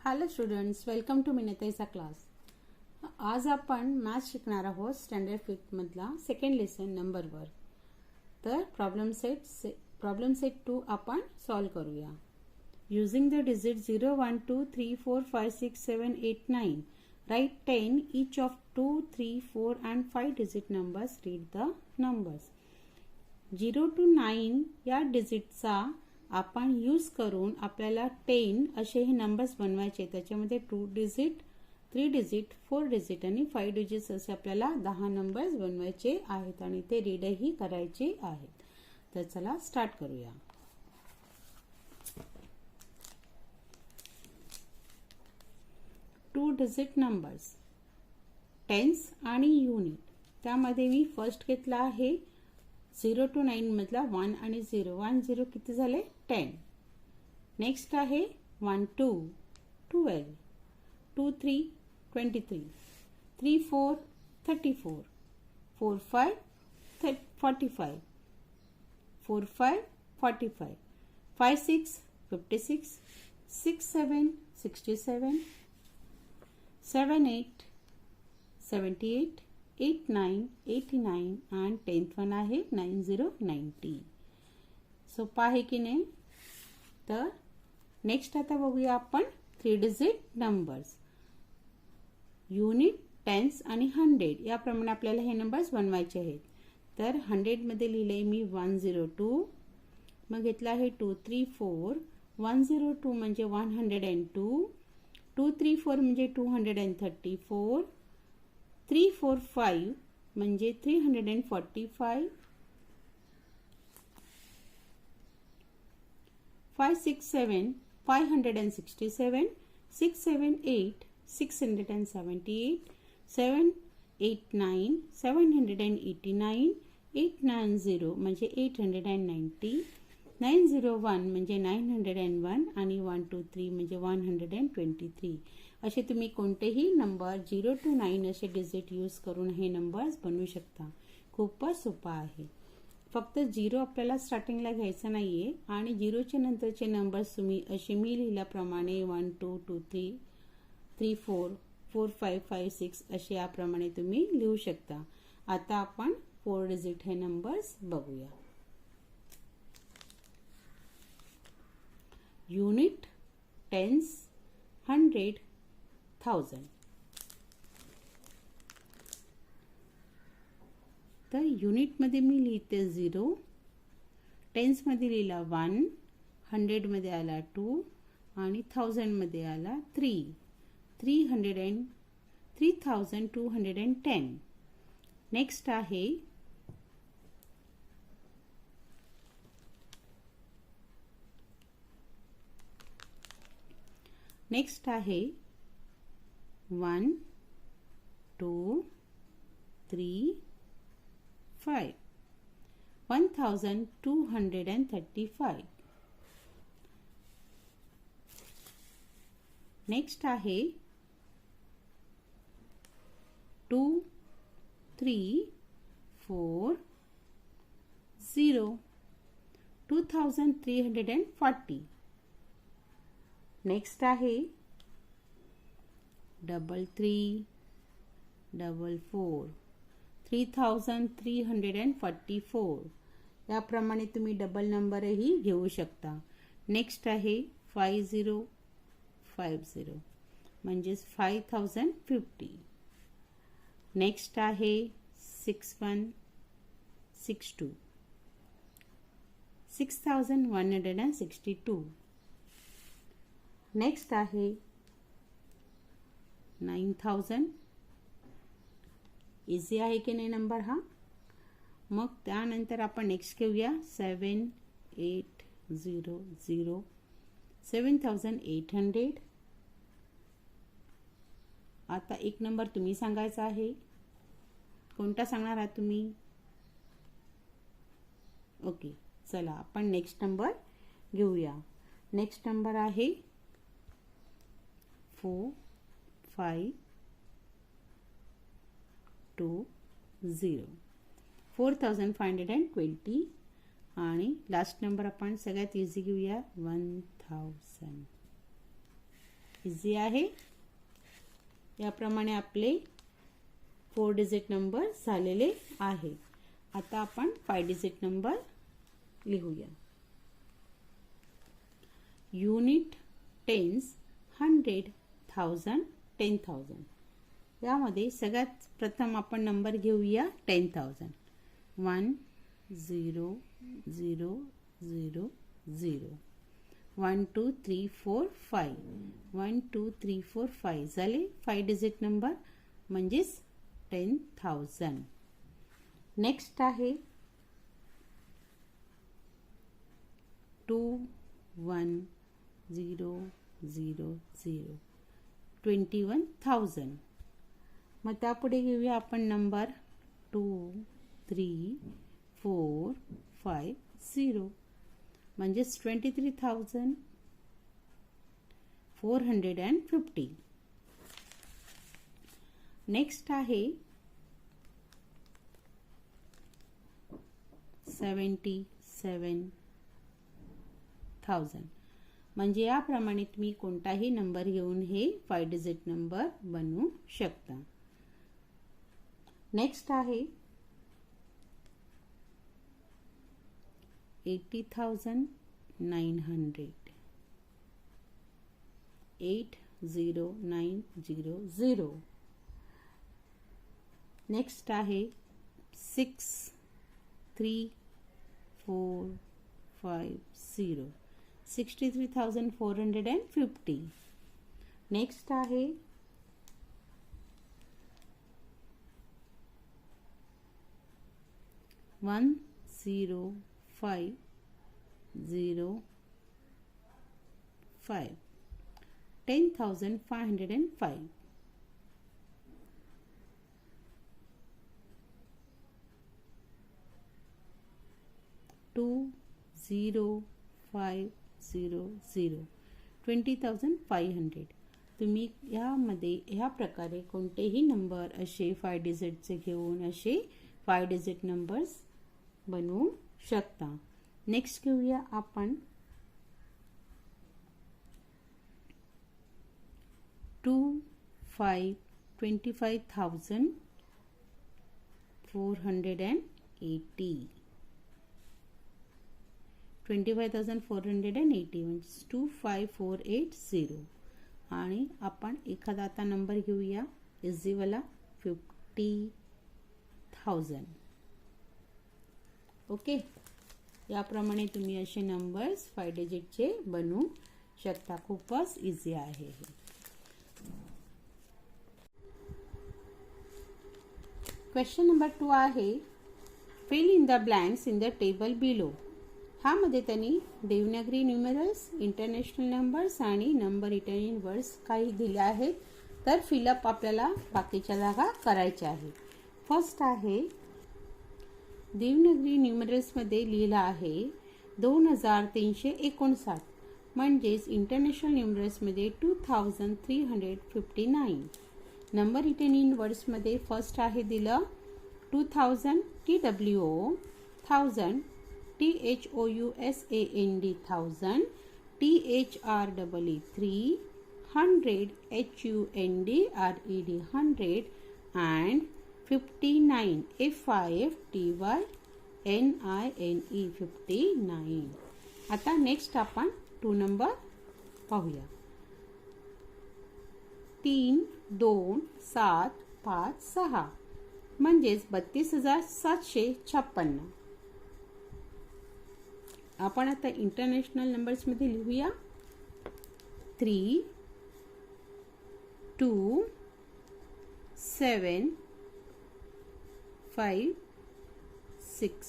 Hello students, welcome to Meena ताई चा class. आज आपण मॅथ्स शिकणार आहोत स्टँडर्ड 5 मधला सेकंड लेसन नंबरवर. तर प्रॉब्लेम सेट 2 आपण सॉल्व करूया. Using the digit 0, 1, 2, 3, 4, 5, 6, 7, 8, 9. Write 10 each of 2, 3, 4 and 5 digit numbers. Read the numbers. 0 to 9 या डिजिटचा आपण यूज करून आपल्याला 10 असे हे नंबर्स बनवायचे. त्याच्यामध्ये 2 डिजिट, 3 डिजिट, 4 डिजिट आणि 5 डिजिट्स असे आपल्याला 10 नंबर्स बनवायचे आहेत आणि ते रीडही करायचे आहेत. तर चला स्टार्ट करूया. टू डिजिट नंबर्स, टेन्स आणि युनिट. त्यामध्ये मी फर्स्ट घेतला आहे 0 to 9 मधला 1 आणि 0. 1 0 किती झाले? 10. नेक्स्ट आहे 1 2 12, 2 3 23, 3 4 34, 4 5 45, 4 5 45, 5 6 56, 6 7 67, 7 8 78, 8 9 89 and 10th वन आहे 90 90. सोपा आहे की नाही? तर नेक्स्ट आता बघूया आपण 3 डिजिट नंबर्स. युनिट, टेन्स आणि 100 याप्रमाणे आपल्याला हे नंबर्स बनवायचे आहेत. तर 100 मध्ये लिहिले मी 102, मग घेतला आहे 2 3 4. 102 म्हणजे 102, 2 3 4 म्हणजे 234, 3 4 5 म्हणजे 345, 5 6 7 567, 6 7 8 678, 7 8 9 789, 8 9 0 म्हणजे 890, 901 म्हणजे 901 आणि 123 म्हणजे 123. असे तुम्ही कोणतेही नंबर 0 to 9 असे डिजिट यूज करून हे नंबर्स बनवू शकता. खूपच सोपा आहे. फक्त 0 आपल्याला स्टार्टिंगला घ्यायचं नाहीये आणि 0च्या नंतरचे नंबर्स तुम्ही असे मी लिहिल्याप्रमाणे 1 2 2 3 3 4 4 5 5 6 असे याप्रमाणे तुम्ही लिहू शकता. आता आपण 4 डिजिट हे नंबर्स बघूया. Unit, tens, 100, 1000. तर युनिटमध्ये मी लिहिते 0, टेन्समध्ये लिहिला 1, 100मध्ये आला 2 आणि 1000मध्ये आला 3. 3210. नेक्स्ट आहे नेक्स्ट आहे 1 2 3 5, 1235. नेक्स्ट आहे 2 3 4 0, 2340. नेक्स्ट आहे 3 3 4 4, 3344. याप्रमाणे तुम्ही डबल नंबरही घेऊ शकता. नेक्स्ट आहे 5050 म्हणजेच 5050. नेक्स्ट आहे 6162, 6162. नेक्स्ट आहे 9000. इझी आहे की नाही नंबर हा? मग त्यानंतर आपण नेक्स्ट घेऊया 7800, 7800. आता एक नंबर तुम्ही सांगायचा आहे. कोणता सांगणार आहात तुम्ही? ओके, चला आपण नेक्स्ट नंबर घेऊया. नेक्स्ट नंबर आहे 4 5 2 0, 4520. आणि लास्ट नंबर आपण सगळ्यात इझी घेऊया 1000. इझी आहे. याप्रमाणे आपले 4 डिजिट नंबर झालेले आहे. आता आपण 5 डिजिट नंबर लिहूया. Unit, tens, 100, 1000, 10,000. यामध्ये सगळ्यात प्रथम आपण नंबर घेऊया 10,000. 1 0 0 0 0. 1 2 3 4 5. 1 2 3 4 5 झाले 5 डिजिट नंबर म्हणजेच 10,000. नेक्स्ट आहे 2 1 0 0 0. 21,000. मग त्यापुढे घेऊया आपण नंबर 2 3 4 5 0 म्हणजेच 23,450. नेक्स्ट आहे 77,000. म्हणजे याप्रमाणे तुम्ही कोणताही नंबर घेऊन हे 5 डिजिट नंबर बनवू शकता. नेक्स्ट आहे 80,900. 80900. नेक्स्ट आहे 63,450. 63,450. नेक्स्ट आहे 10505. 10,505. 20,500. 20,500. तुम्ही यामध्ये ह्या प्रकारे कोणतेही नंबर असे 5 डिजिटचे घेऊन असे 5 डिजिट नंबर्स बनवू शकता. नेक्स्ट घेऊया आपण 25,480. 25,480 म्हणजे 25480. आणि आपण एखादा आता नंबर घेऊया इझीवाला 50,000. ओके. याप्रमाणे तुम्ही असे नंबर्स 5 डिजिटचे बनवू शकता. खूपच इझी आहे हे. क्वेश्चन नंबर 2 आहे fill in the blanks in the table below. ह्यामध्ये त्यांनी देवनागरी न्यूमरल्स, इंटरनॅशनल नंबर्स आणि नंबर इटालियन वर्ड्स काही दिले आहेत. तर फिलअप आपल्याला बाकीच्या जागा करायच्या आहेत. फर्स्ट आहे देवनागरी न्यूमरल्समध्ये लिहिलं आहे 2359. म्हणजेच इंटरनॅशनल न्यूमरल्समध्ये 2359. नंबर इटालियन वर्ड्समध्ये फर्स्ट आहे दिलं 2000 TWO 1000 THOUSAND 1000 THREE 100 HUNDRED 100 and 59 FIFTYNINE 59. आता नेक्स्ट आपण 2 नंबर पाहूया. 3 2 7 5 6 म्हणजेच 32,756. आपण आता इंटरनॅशनल नंबर्स मध्ये लिहूया 3 2 7 5 6.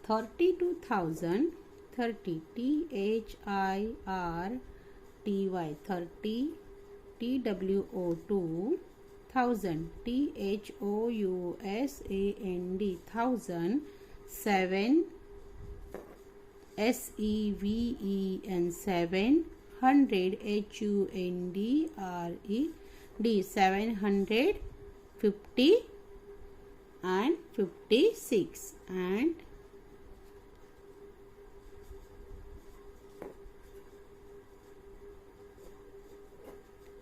32,030 THIRTY 30 TWO 2,000 THOUSAND 1,000 7 SEVEN 700 HUNDRED 750 and 56 and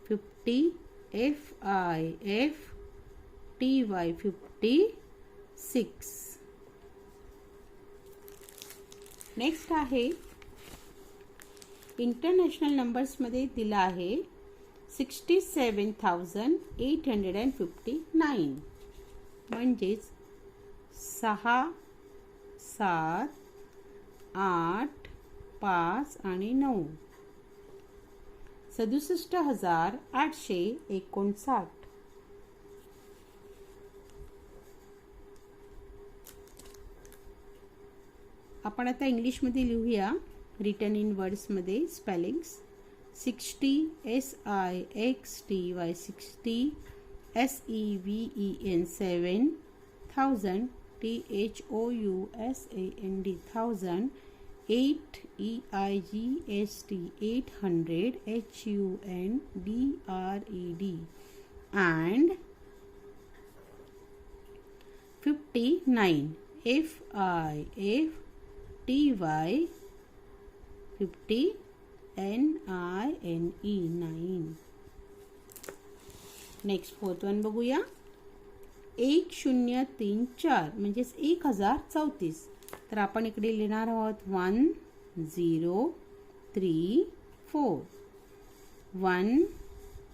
50 56. Next आहे इंटरनॅशनल नंबर्समध्ये दिला आहे 67,859 म्हणजेच 6 7 8 5 आणि 9 67,859. आपण आता इंग्लिशमध्ये लिहूया written in वर्ड्समध्ये spellings. 60 SIXTY 60 SEVEN 7 1000 THOUSAND 1000 8 EIGST 800 HUNDRED and 59 FIFTY 50 NINE 9. Next fourth one बघूया. 1034 म्हणजेच 1034. तर आपण इकडे लिहिणार आहोत 1034 1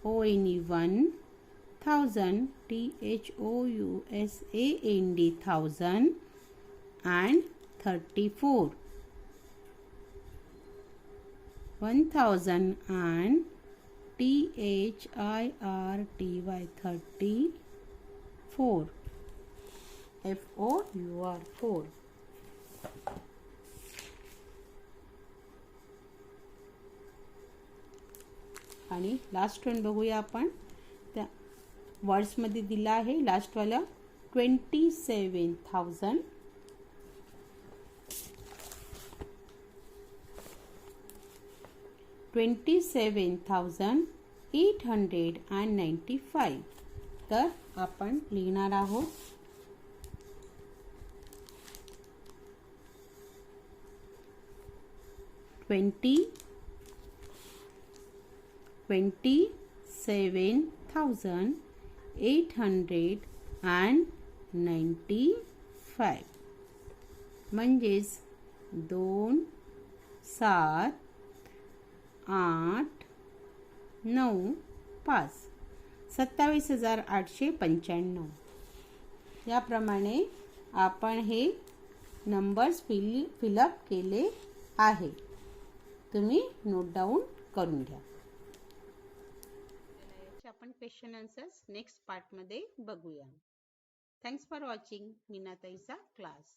ONE 1000 THOUSAND 1000 and 34 1000 and THIRTY 34 FOUR 4. आणि लास्ट वन बघूया आपण. त्या वर्ड्समध्ये दिला आहे लास्टवाला 27,000 27,895. तर आपण लिहिणार आहोत 27,895 म्हणजेच 2 7 8 9 5 27,895. याप्रमाणे आपण हे नंबर्स फिलअप केले आहे. तुम्ही नोट डाऊन करून घ्या. आपण क्वेश्चन आन्सर्स नेक्स्ट पार्टमध्ये बघूया. थँक्स फॉर वॉचिंग मीना ताईचा क्लास.